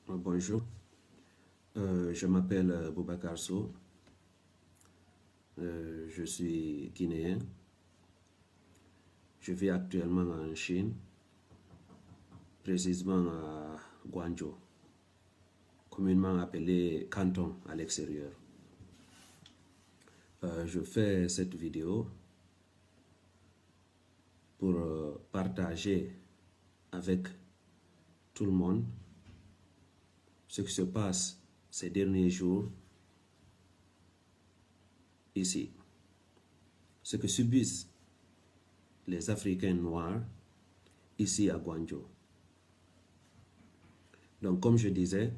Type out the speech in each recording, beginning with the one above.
Bonjour, je m'appelle Boubacar Sow, je suis guinéen, je vis actuellement en Chine, précisément à Guangzhou, communément appelé Canton à l'extérieur. Je fais cette vidéo pour partager avec tout le monde ce qui se passe ces derniers jours ici, ce que subissent les Africains noirs ici à Guangzhou. Donc, comme je disais,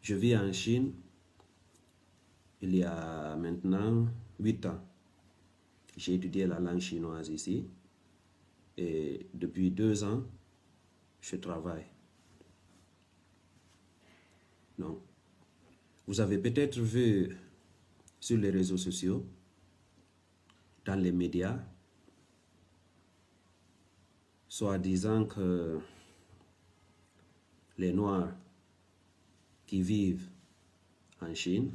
je vis en Chine il y a maintenant 8 ans. J'ai étudié la langue chinoise ici et depuis 2 ans, je travaille. Donc, vous avez peut-être vu sur les réseaux sociaux, dans les médias, soit disant que les Noirs qui vivent en Chine,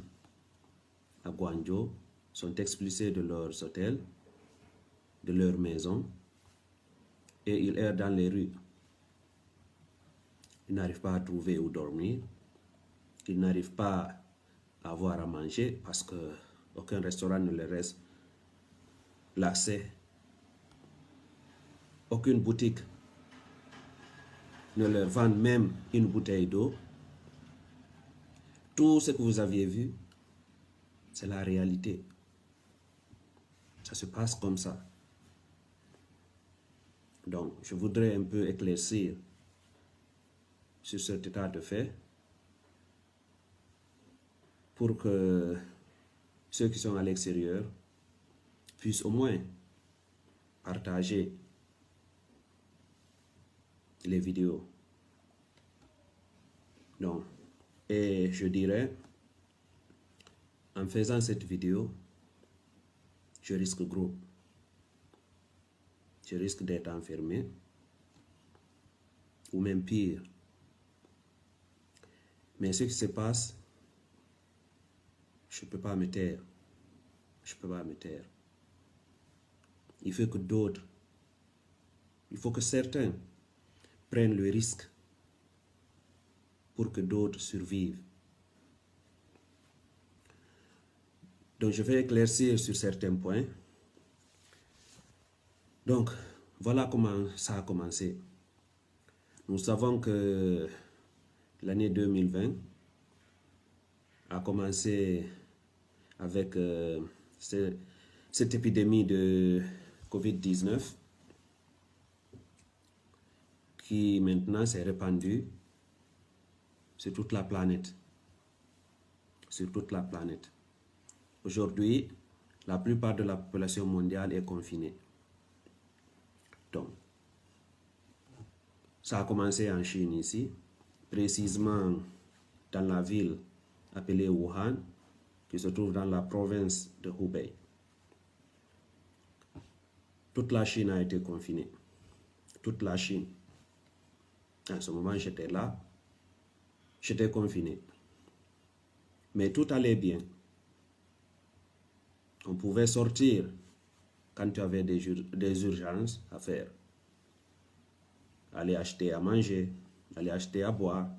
à Guangzhou, sont expulsés de leurs hôtels, de leurs maisons, et ils errent dans les rues. Ils n'arrivent pas à trouver où dormir, ils n'arrivent pas à avoir à manger parce qu'aucun restaurant ne leur reste l'accès. Aucune boutique ne leur vend même une bouteille d'eau. Tout ce que vous aviez vu, c'est la réalité. Ça se passe comme ça. Donc, je voudrais un peu éclaircir sur cet état de fait pour que ceux qui sont à l'extérieur puissent au moins partager les vidéos. Donc, et je dirais, en faisant cette vidéo, je risque gros. Je risque d'être enfermé, ou même pire. Mais ce qui se passe, je ne peux pas me taire. Je ne peux pas me taire. Il faut que d'autres, il faut que certains prennent le risque pour que d'autres survivent. Donc, je vais éclaircir sur certains points. Donc, voilà comment ça a commencé. Nous savons que l'année 2020 a commencé avec cette épidémie de Covid-19 qui maintenant s'est répandue sur toute la planète. Sur toute la planète. Aujourd'hui, la plupart de la population mondiale est confinée. Donc, ça a commencé en Chine ici, précisément dans la ville appelée Wuhan, qui se trouve dans la province de Hubei. Toute la Chine a été confinée. Toute la Chine. En ce moment, j'étais là. J'étais confiné. Mais tout allait bien. On pouvait sortir quand tu avais des urgences à faire. Aller acheter à manger, aller acheter à boire,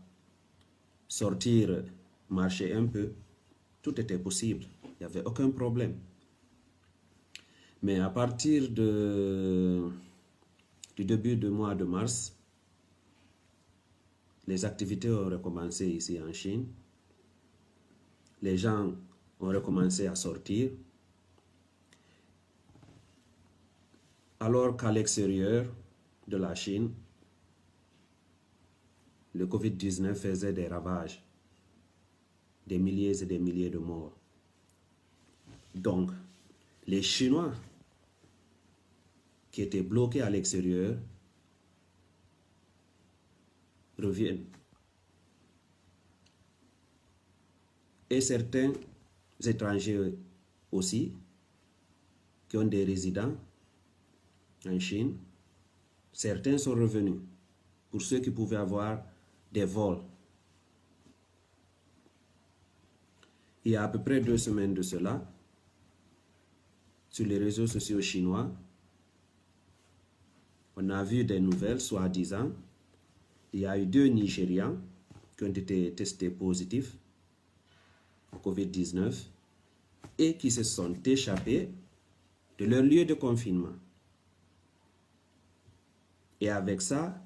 sortir, marcher un peu. Tout était possible. Il n'y avait aucun problème. Mais à partir du début du mois de mars, les activités ont recommencé ici en Chine. Les gens ont recommencé à sortir. Alors qu'à l'extérieur de la Chine, le Covid-19 faisait des ravages, des milliers et des milliers de morts. Donc, les Chinois qui étaient bloqués à l'extérieur reviennent. Et certains étrangers aussi, qui ont des résidents en Chine, certains sont revenus. Pour ceux qui pouvaient avoir des vols. Il y a à peu près 2 semaines de cela, sur les réseaux sociaux chinois, on a vu des nouvelles, soi-disant, il y a eu 2 Nigérians qui ont été testés positifs au Covid-19 et qui se sont échappés de leur lieu de confinement. Et avec ça,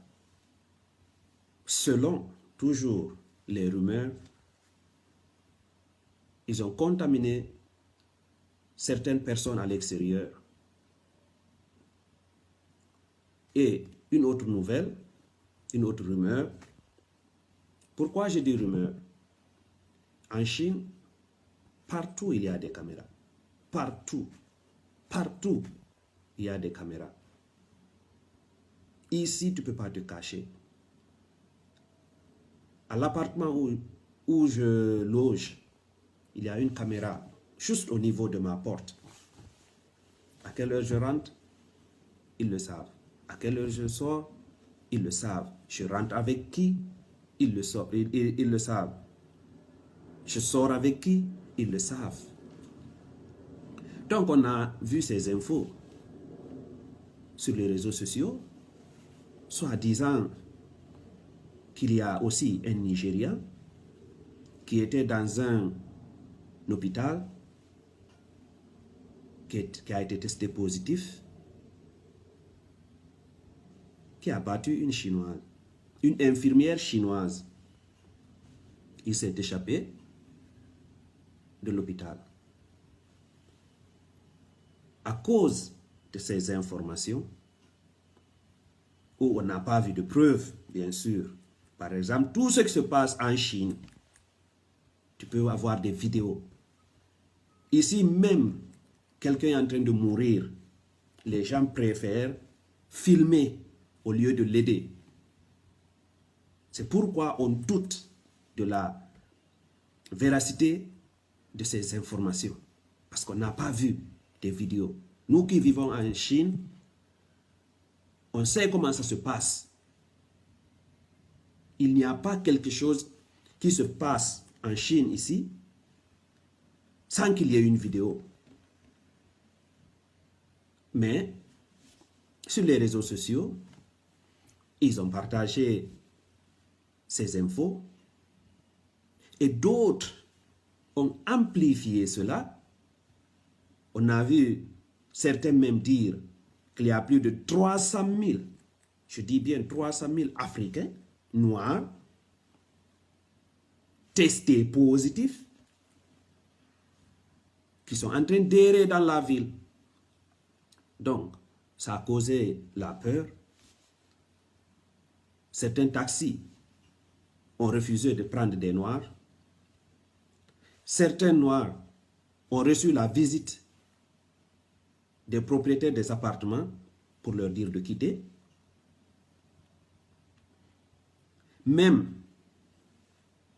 selon toujours les rumeurs, ils ont contaminé certaines personnes à l'extérieur. Et une autre nouvelle, une autre rumeur. Pourquoi j'ai dit rumeur? En Chine, partout il y a des caméras. Partout. Partout, il y a des caméras. Ici, tu ne peux pas te cacher. À l'appartement où je loge, il y a une caméra juste au niveau de ma porte. À quelle heure je rentre, ils le savent. À quelle heure je sors, ils le savent. Je rentre avec qui, ils le savent. Je sors avec qui, ils le savent. Donc on a vu ces infos sur les réseaux sociaux, soit disant qu'il y a aussi un Nigérian qui était dans un hôpital, qui a été testé positif, qui a battu une Chinoise, une infirmière chinoise. Il s'est échappé de l'hôpital. À cause de ces informations, où on n'a pas vu de preuves, bien sûr. Par exemple, tout ce qui se passe en Chine, tu peux avoir des vidéos. Ici même, quelqu'un est en train de mourir. Les gens préfèrent filmer au lieu de l'aider. C'est pourquoi on doute de la véracité de ces informations. Parce qu'on n'a pas vu des vidéos. Nous qui vivons en Chine, on sait comment ça se passe. Il n'y a pas quelque chose qui se passe en Chine ici sans qu'il y ait une vidéo. Mais sur les réseaux sociaux, ils ont partagé ces infos et d'autres ont amplifié cela. On a vu certains même dire qu'il y a plus de 300 000, je dis bien 300 000 Africains noirs testés positifs qui sont en train d'errer dans la ville. Donc, ça a causé la peur. Certains taxis ont refusé de prendre des Noirs. Certains Noirs ont reçu la visite des propriétaires des appartements pour leur dire de quitter. Même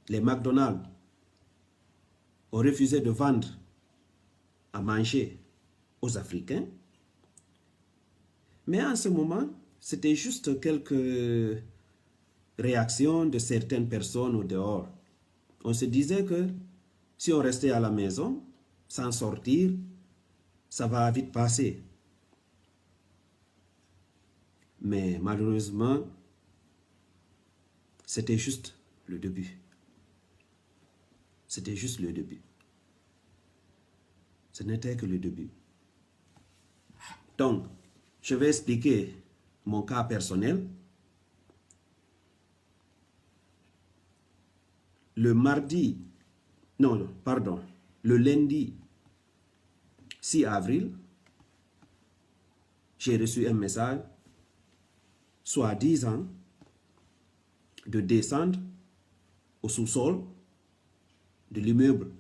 les McDonald's ont refusé de vendre à manger aux Africains. Mais en ce moment, c'était juste quelques réactions de certaines personnes au dehors. On se disait que si on restait à la maison, sans sortir, ça va vite passer. Mais malheureusement, c'était juste le début. C'était juste le début. Ce n'était que le début. Donc, je vais expliquer mon cas personnel. Le lundi 6 avril, j'ai reçu un message soi-disant de descendre au sous-sol de l'immeuble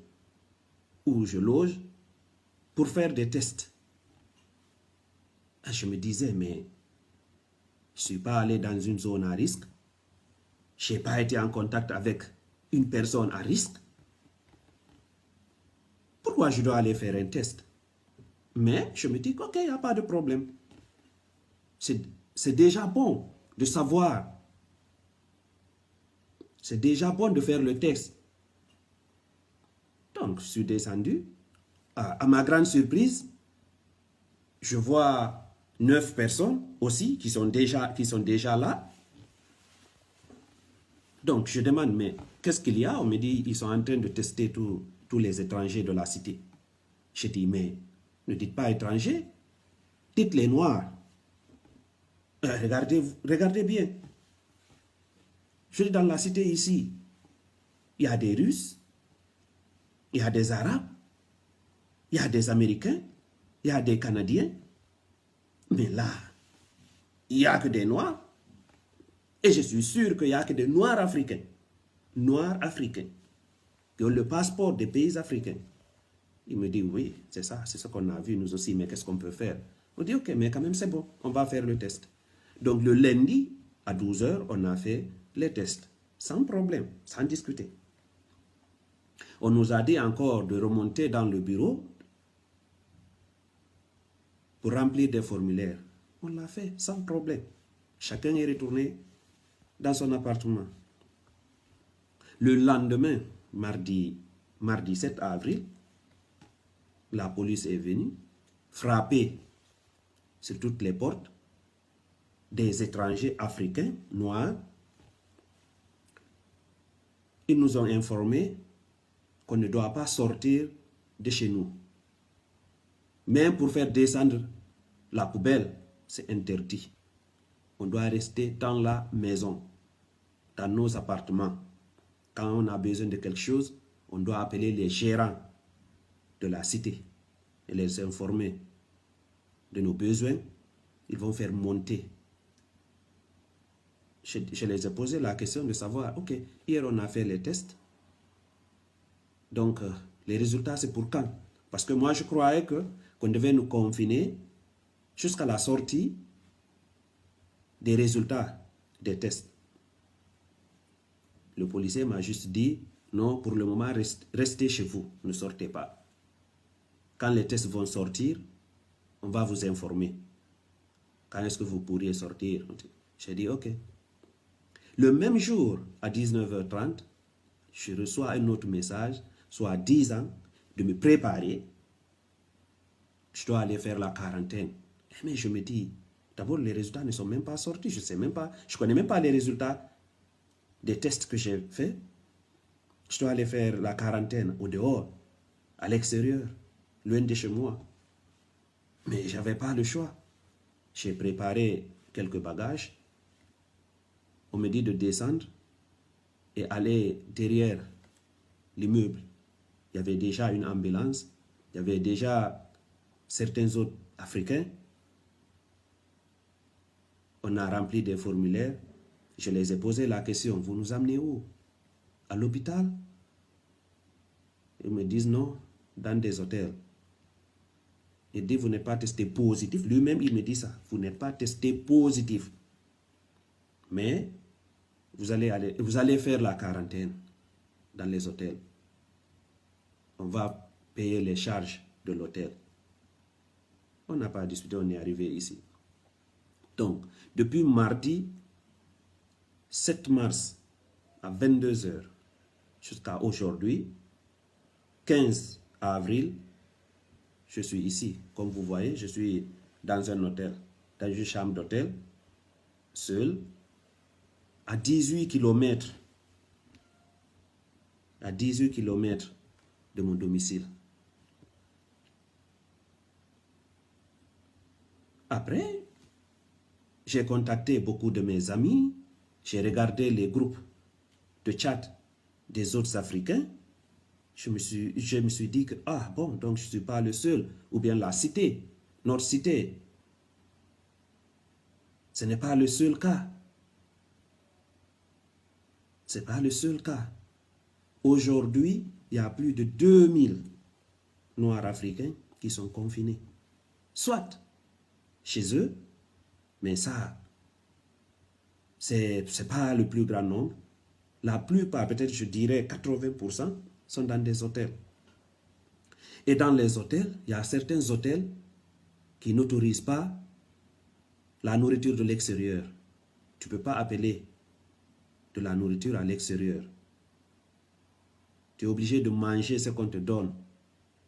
où je loge pour faire des tests. Et je me disais, mais je ne suis pas allé dans une zone à risque. Je n'ai pas été en contact avec une personne à risque. Pourquoi je dois aller faire un test? Mais je me dis ok, il n'y a pas de problème. C'est déjà bon de savoir C'est déjà bon de faire le test. Donc, je suis descendu. À ma grande surprise, je vois 9 personnes aussi qui sont déjà là. Donc, je demande, mais qu'est-ce qu'il y a? On me dit, ils sont en train de tester tous les étrangers de la cité. Je dis, mais ne dites pas étrangers, dites les noirs. Regardez bien. Je dis, dans la cité ici, il y a des Russes, il y a des Arabes, il y a des Américains, il y a des Canadiens. Mais là, il n'y a que des Noirs. Et je suis sûr qu'il n'y a que des Noirs africains. Noirs africains. Qui ont le passeport des pays africains. Il me dit, oui, c'est ça, c'est ce qu'on a vu nous aussi, mais qu'est-ce qu'on peut faire? On dit, ok, mais quand même c'est bon, on va faire le test. Donc le lundi, à 12 h, on a fait les tests. Sans problème, sans discuter. On nous a dit encore de remonter dans le bureau pour remplir des formulaires. On l'a fait sans problème. Chacun est retourné dans son appartement. Le lendemain, mardi 7 avril, la police est venue frapper sur toutes les portes des étrangers africains, noirs. Ils nous ont informé qu'on ne doit pas sortir de chez nous. Même pour faire descendre la poubelle, c'est interdit. On doit rester dans la maison, dans nos appartements. Quand on a besoin de quelque chose, on doit appeler les gérants de la cité et les informer de nos besoins. Ils vont faire monter. Je les ai posé la question de savoir, ok, hier on a fait les tests. Donc, les résultats, c'est pour quand? Parce que moi, je croyais qu'on devait nous confiner jusqu'à la sortie des résultats des tests. Le policier m'a juste dit, non, pour le moment, restez chez vous, ne sortez pas. Quand les tests vont sortir, on va vous informer. Quand est-ce que vous pourriez sortir? J'ai dit, ok. Le même jour, à 19 h 30, je reçois un autre message, soit disant de me préparer. Je dois aller faire la quarantaine. Mais je me dis, d'abord, les résultats ne sont même pas sortis. Je ne connais même pas les résultats des tests que j'ai faits. Je dois aller faire la quarantaine au dehors, à l'extérieur, loin de chez moi. Mais je n'avais pas le choix. J'ai préparé quelques bagages. On me dit de descendre et aller derrière l'immeuble. Il y avait déjà une ambulance. Il y avait déjà certains autres Africains. On a rempli des formulaires. Je les ai posé la question, vous nous amenez où? À l'hôpital? Ils me disent non, dans des hôtels. Il dit, vous n'êtes pas testé positif. Lui-même, il me dit ça. Vous n'êtes pas testé positif. Mais vous allez faire la quarantaine dans les hôtels. On va payer les charges de l'hôtel. On n'a pas discuté, on est arrivé ici. Donc, depuis mardi 7 mars à 22 h jusqu'à aujourd'hui, 15 avril, je suis ici. Comme vous voyez, je suis dans un hôtel, dans une chambre d'hôtel, seul, à 18 km. À 18 km de mon domicile. Après, j'ai contacté beaucoup de mes amis, j'ai regardé les groupes de chat des autres Africains. Je me suis dit que, ah bon, donc je ne suis pas le seul, ou bien la cité, notre cité. Ce n'est pas le seul cas. Ce n'est pas le seul cas. Aujourd'hui, il y a plus de 2000 Noirs africains qui sont confinés. Soit chez eux, mais ça, c'est pas le plus grand nombre. La plupart, peut-être je dirais 80%, sont dans des hôtels. Et dans les hôtels, il y a certains hôtels qui n'autorisent pas la nourriture de l'extérieur. Tu ne peux pas appeler de la nourriture à l'extérieur. Tu es obligé de manger ce qu'on te donne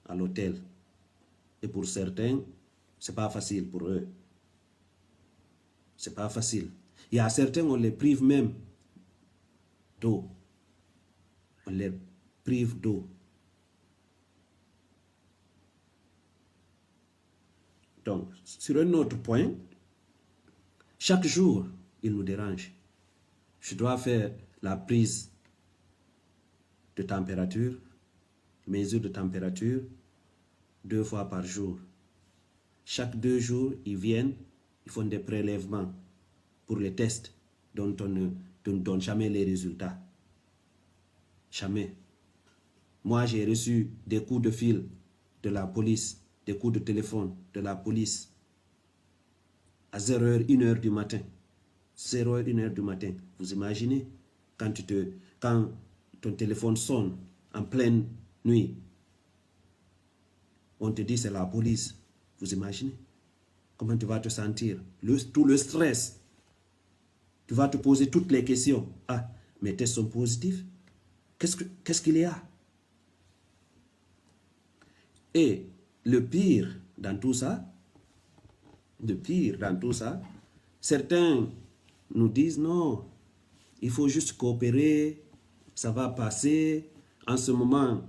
à l'hôtel. Et pour certains, ce n'est pas facile pour eux. C'est pas facile. Il y a certains, on les prive même d'eau. On les prive d'eau. Donc, sur un autre point, chaque jour, il nous dérange. Je dois faire la prise de température, mesure de température, 2 fois par jour. Chaque 2 jours, ils viennent, ils font des prélèvements pour les tests dont on ne donne jamais les résultats. Jamais. Moi, j'ai reçu des coups de fil de la police, des coups de téléphone de la police à 0h, 1h du matin. 0h, 1h du matin. Vous imaginez quand ton téléphone sonne en pleine nuit, on te dit c'est la police. Vous imaginez comment tu vas te sentir? Tout le stress. Tu vas te poser toutes les questions. Ah, mes tests sont positifs. Qu'est-ce qu'il y a? Et le pire dans tout ça, certains nous disent non, il faut juste coopérer, ça va passer. En ce moment,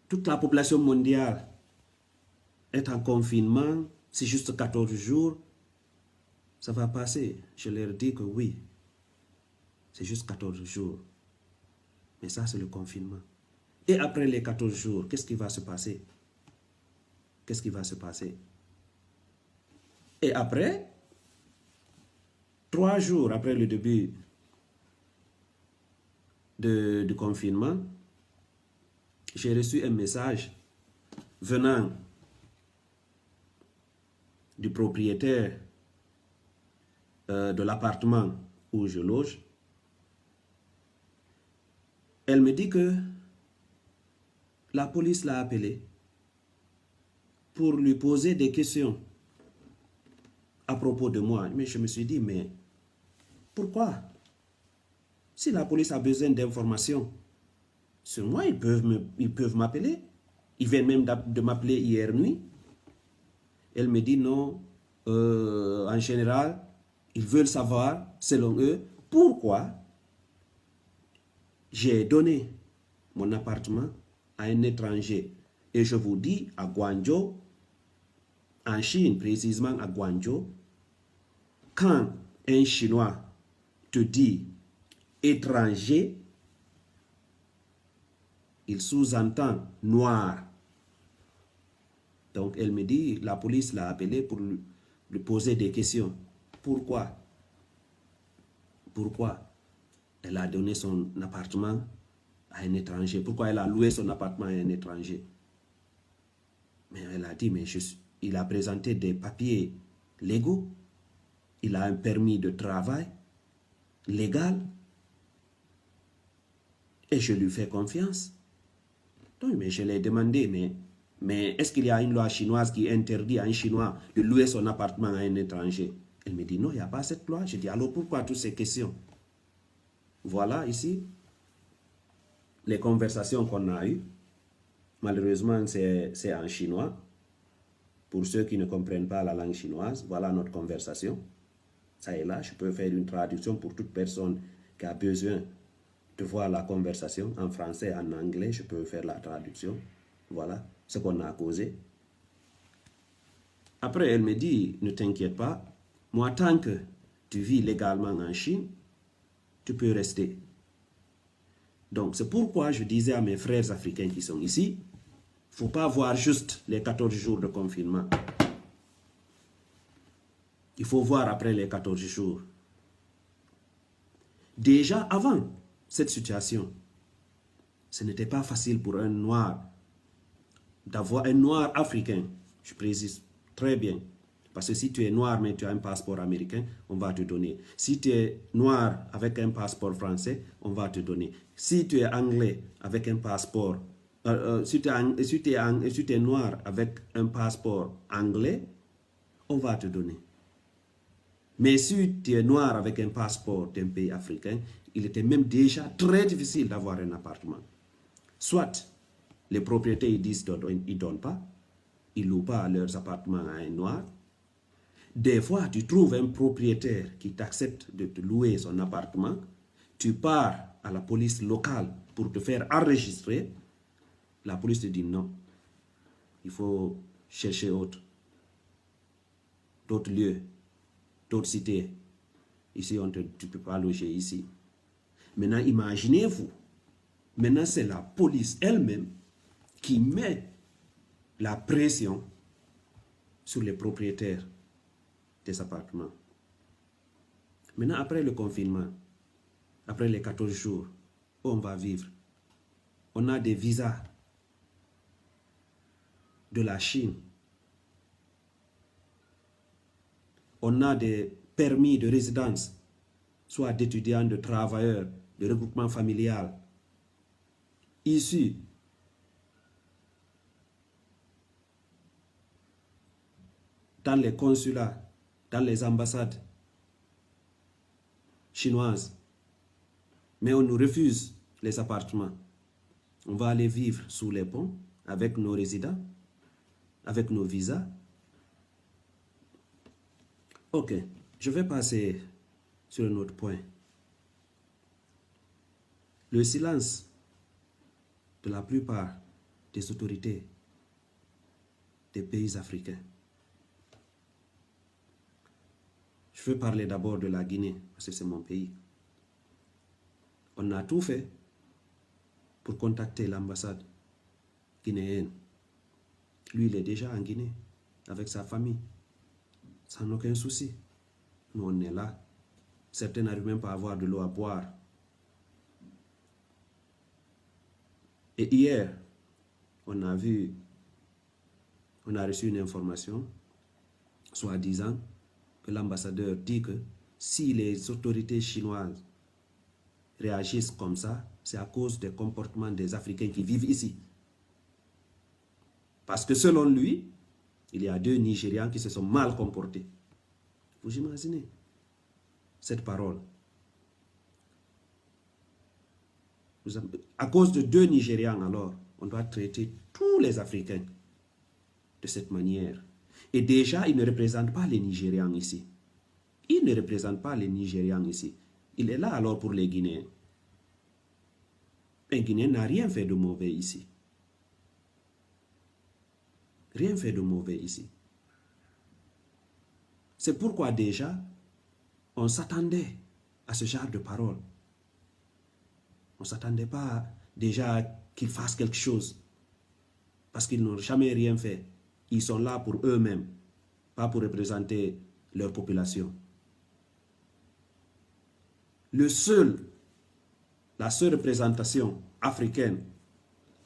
toute la population mondiale est en confinement, c'est juste 14 jours, ça va passer. Je leur dis que oui, c'est juste 14 jours. Mais ça, c'est le confinement. Et après les 14 jours, qu'est-ce qui va se passer? Qu'est-ce qui va se passer? Et après, 3 jours après le début du confinement, j'ai reçu un message venant du propriétaire de l'appartement où je loge. Elle me dit que la police l'a appelé pour lui poser des questions à propos de moi. Mais je me suis dit, mais pourquoi? Si la police a besoin d'informations sur moi, ils peuvent m'appeler. Ils viennent même de m'appeler hier nuit. Elle me dit non, en général, ils veulent savoir, selon eux, pourquoi j'ai donné mon appartement à un étranger. Et je vous dis, à Guangzhou, en Chine, précisément à Guangzhou, quand un Chinois te dit étranger, il sous-entend noir. Donc elle me dit, la police l'a appelé pour lui poser des questions. Pourquoi? Pourquoi elle a donné son appartement à un étranger? Pourquoi elle a loué son appartement à un étranger? Mais elle a dit, mais il a présenté des papiers légaux. Il a un permis de travail légal. Et je lui fais confiance. Donc, mais je l'ai demandé, mais est-ce qu'il y a une loi chinoise qui interdit à un Chinois de louer son appartement à un étranger? Elle me dit, non, il n'y a pas cette loi. Je dis, alors pourquoi toutes ces questions? Voilà ici les conversations qu'on a eues. Malheureusement, c'est en chinois. Pour ceux qui ne comprennent pas la langue chinoise, voilà notre conversation. Ça est là, je peux faire une traduction pour toute personne qui a besoin de voir la conversation en français, en anglais, je peux faire la traduction. Voilà ce qu'on a causé. Après, elle me dit, ne t'inquiète pas, moi, tant que tu vis légalement en Chine, tu peux rester. Donc, c'est pourquoi je disais à mes frères africains qui sont ici, il ne faut pas voir juste les 14 jours de confinement. Il faut voir après les 14 jours. Déjà avant cette situation, ce n'était pas facile pour un noir d'avoir un noir africain. Je précise très bien. Parce que si tu es noir mais tu as un passeport américain, on va te donner. Si tu es noir avec un passeport français, on va te donner. Si tu es anglais avec un passeport, si tu es noir avec un passeport anglais, on va te donner. Mais si tu es noir avec un passeport d'un pays africain, il était même déjà très difficile d'avoir un appartement. Soit les propriétaires ils disent qu'ils ne donnent pas, ils ne louent pas leurs appartements à un noir. Des fois, tu trouves un propriétaire qui t'accepte de te louer son appartement, tu pars à la police locale pour te faire enregistrer, la police te dit non, il faut chercher d'autres lieux, d'autres cités. Ici, tu ne peux pas loger ici. Maintenant, imaginez-vous, maintenant c'est la police elle-même qui met la pression sur les propriétaires des appartements. Maintenant, après le confinement, après les 14 jours où on va vivre, on a des visas de la Chine. On a des permis de résidence, soit d'étudiants, de travailleurs, de regroupement familial, issus dans les consulats, dans les ambassades chinoises. Mais on nous refuse les appartements. On va aller vivre sous les ponts avec nos résidents, avec nos visas. Ok, je vais passer sur un autre point. Le silence de la plupart des autorités des pays africains. Je veux parler d'abord de la Guinée, parce que c'est mon pays. On a tout fait pour contacter l'ambassade guinéenne. Lui, il est déjà en Guinée, avec sa famille, sans aucun souci. Nous, on est là. Certains n'arrivent même pas à avoir de l'eau à boire. Et hier, on a reçu une information, soi-disant, que l'ambassadeur dit que si les autorités chinoises réagissent comme ça, c'est à cause des comportements des Africains qui vivent ici. Parce que selon lui, il y a 2 Nigérians qui se sont mal comportés. Vous imaginez cette parole? À cause de 2 Nigérians, alors, on doit traiter tous les Africains de cette manière. Et déjà, il ne représente pas les Nigérians ici. Il ne représente pas les Nigérians ici. Il est là alors pour les Guinéens. Un Guinéen n'a rien fait de mauvais ici. Rien fait de mauvais ici. C'est pourquoi déjà, on s'attendait à ce genre de paroles. On ne s'attendait pas déjà qu'ils fassent quelque chose. Parce qu'ils n'ont jamais rien fait. Ils sont là pour eux-mêmes, pas pour représenter leur population. La seule représentation africaine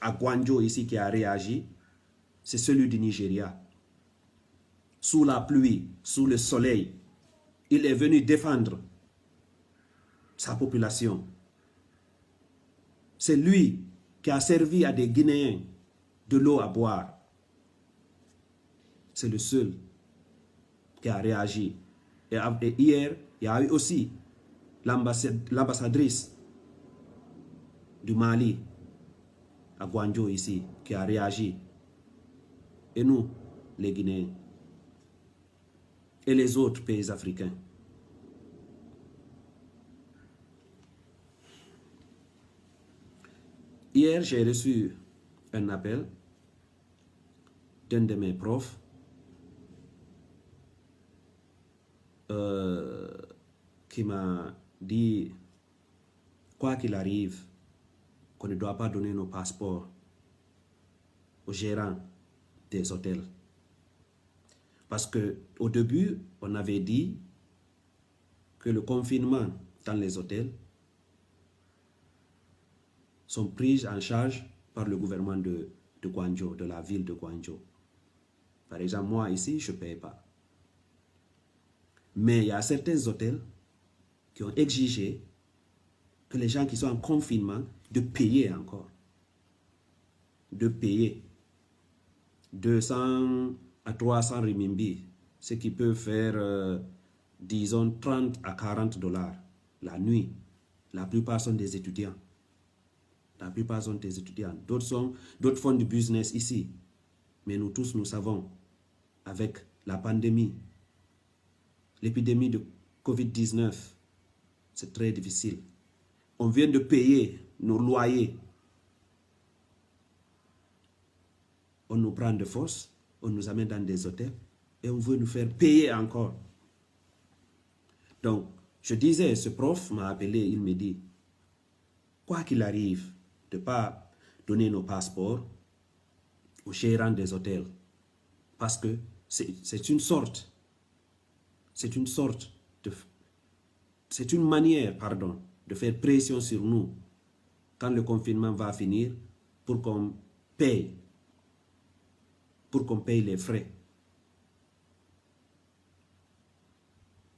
à Gwanjo ici qui a réagi, c'est celui du Nigeria. Sous la pluie, sous le soleil, il est venu défendre sa population. C'est lui qui a servi à des Guinéens de l'eau à boire. C'est le seul qui a réagi. Et hier, il y a eu aussi l'ambassadrice du Mali à Gwanjo ici qui a réagi. Et nous, les Guinéens, et les autres pays africains. Hier, j'ai reçu un appel d'un de mes profs qui m'a dit, quoi qu'il arrive, qu'on ne doit pas donner nos passeports aux gérants des hôtels. Parce qu'au début, on avait dit que le confinement dans les hôtels sont pris en charge par le gouvernement de Gwanjo, de la ville de Gwanjo. Par exemple, moi ici, je ne paye pas. Mais il y a certains hôtels qui ont exigé que les gens qui sont en confinement de payer encore. De payer 200 à 300 renminbi, ce qui peut faire disons 30 à 40 dollars la nuit. La plupart sont des étudiants. La plupart sont des étudiants. D'autres font du business ici. Mais nous tous, nous savons, avec la pandémie, l'épidémie de COVID-19, c'est très difficile. On vient de payer nos loyers. On nous prend de force, on nous amène dans des hôtels et on veut nous faire payer encore. Donc, je disais, ce prof m'a appelé, il me dit, quoi qu'il arrive, de ne pas donner nos passeports aux gérants des hôtels. Parce que c'est une manière, de faire pression sur nous quand le confinement va finir pour qu'on paye les frais.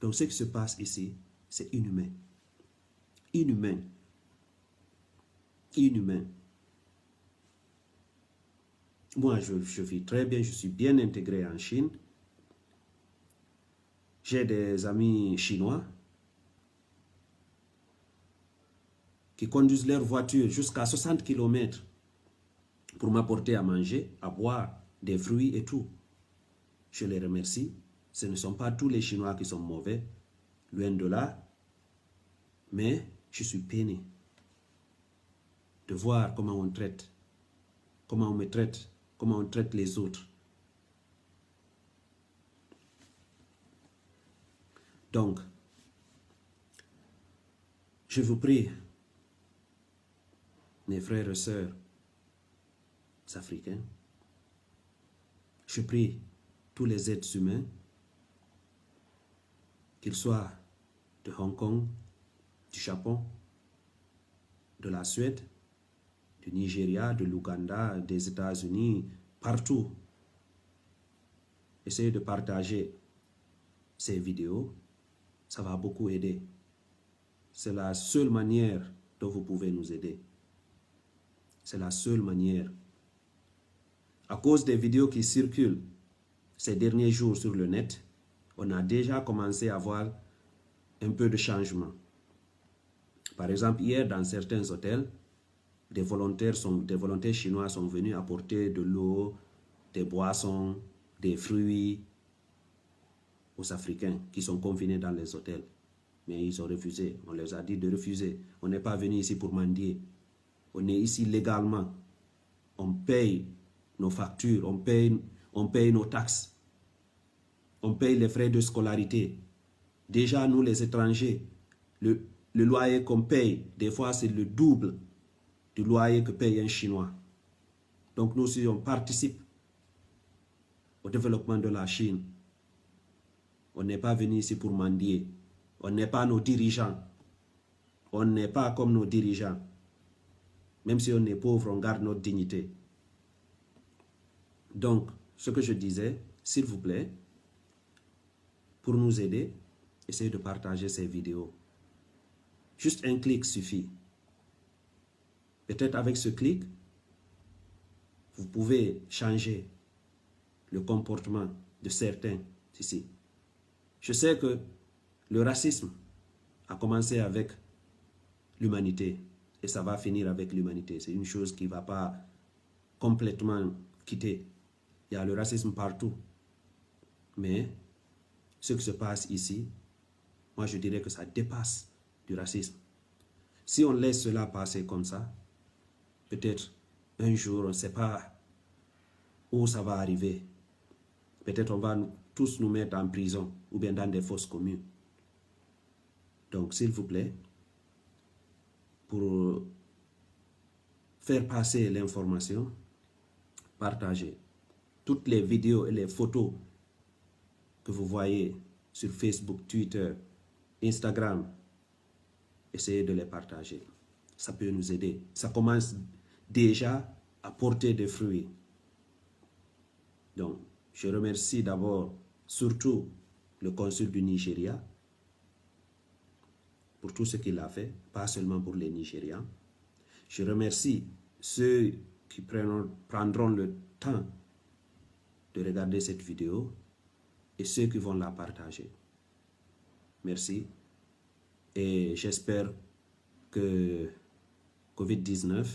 Donc ce qui se passe ici, c'est inhumain. Inhumain. Inhumain. Moi, je vis très bien, je suis bien intégré en Chine. J'ai des amis chinois qui conduisent leur voiture jusqu'à 60 km pour m'apporter à manger, à boire, des fruits et tout. Je les remercie. Ce ne sont pas tous les Chinois qui sont mauvais, loin de là. Mais je suis peiné de voir comment on traite, comment on me traite, comment on traite les autres. Donc, je vous prie, mes frères et sœurs africains, je prie tous les êtres humains, qu'ils soient de Hong Kong, du Japon, de la Suède, du Nigeria, de l'Ouganda, des États-Unis, partout. Essayez de partager ces vidéos, ça va beaucoup aider. C'est la seule manière dont vous pouvez nous aider. C'est la seule manière. À cause des vidéos qui circulent ces derniers jours sur le net, on a déjà commencé à voir un peu de changement. Par exemple, hier, dans certains hôtels, des volontaires chinois sont venus apporter de l'eau, des boissons, des fruits aux Africains qui sont confinés dans les hôtels. Mais ils ont refusé. On les a dit de refuser. On n'est pas venu ici pour mendier. On est ici légalement. On paye nos factures, on paye nos taxes. On paye les frais de scolarité. Déjà, nous les étrangers, le loyer qu'on paye, des fois c'est le double du loyer que paye un Chinois. Donc nous aussi, on participe au développement de la Chine. On n'est pas venu ici pour mendier. On n'est pas nos dirigeants. On n'est pas comme nos dirigeants. Même si on est pauvre, on garde notre dignité. Donc, ce que je disais, s'il vous plaît, pour nous aider, essayez de partager ces vidéos. Juste un clic suffit. Peut-être avec ce clic, vous pouvez changer le comportement de certains ici. Je sais que le racisme a commencé avec l'humanité et ça va finir avec l'humanité. C'est une chose qui ne va pas complètement quitter. Il y a le racisme partout. Mais ce qui se passe ici, moi je dirais que ça dépasse du racisme. Si on laisse cela passer comme ça, peut-être un jour, on ne sait pas où ça va arriver. Peut-être on va tous nous mettre en prison ou bien dans des fosses communes. Donc, s'il vous plaît, pour faire passer l'information, partagez toutes les vidéos et les photos que vous voyez sur Facebook, Twitter, Instagram. Essayez de les partager. Ça peut nous aider. Ça commence déjà à porter des fruits. Donc, je remercie d'abord, surtout, le consul du Nigeria pour tout ce qu'il a fait, pas seulement pour les Nigérians. Je remercie ceux qui prendront le temps de regarder cette vidéo et ceux qui vont la partager. Merci. Et j'espère que Covid-19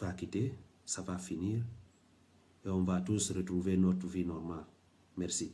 va quitter, ça va finir et on va tous retrouver notre vie normale. Merci.